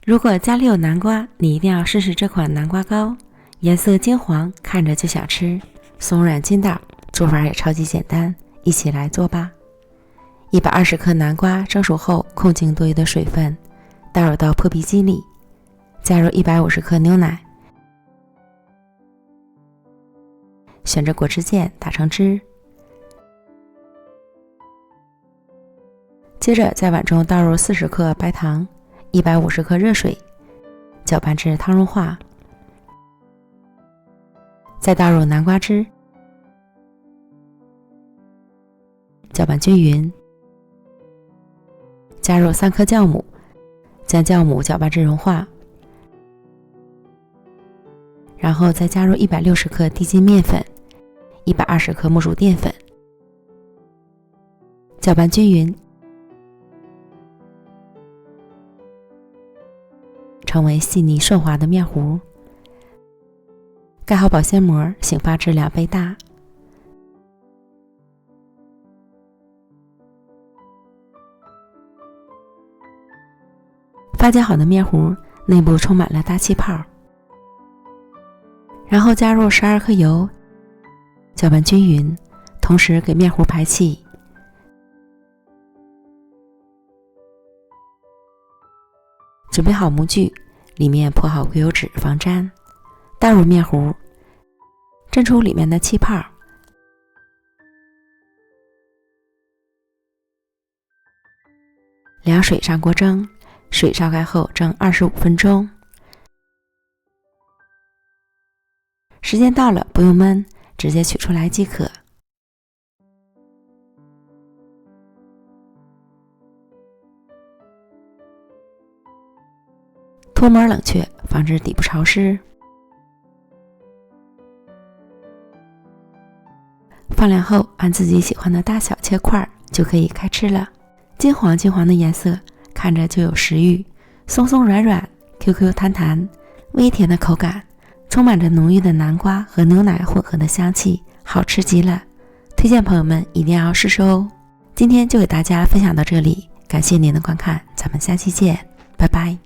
如果家里有南瓜，你一定要试试这款南瓜糕，颜色金黄，看着就想吃，松软筋道，做法也超级简单，一起来做吧。120克南瓜蒸熟后控净多余的水分，倒入到破壁机里，加入150克牛奶，选着果汁键打成汁。接着在碗中倒入40克白糖，150克热水，搅拌至汤融化，再倒入南瓜汁，搅拌均匀，加入3颗酵母，将酵母搅拌至融化，然后再加入160克低筋面粉，120克木薯淀粉，搅拌均匀，成为细腻顺滑的面糊。盖好保鲜膜，醒发至2倍大。发酵好的面糊内部充满了大气泡，然后加入12克油，搅拌均匀，同时给面糊排气。准备好模具，里面铺好硅油纸防粘，倒入面糊，蒸出里面的气泡，凉水上锅蒸，水烧开后蒸25分钟。时间到了，不用焖，直接取出来即可。脱模冷却，防止底部潮湿。放凉后，按自己喜欢的大小切块，就可以开吃了。金黄金黄的颜色，看着就有食欲，松松软软 ，Q 弹弹，微甜的口感，充满着浓郁的南瓜和牛奶混合的香气，好吃极了。推荐朋友们一定要试试哦。今天就给大家分享到这里，感谢您的观看，咱们下期见，拜拜。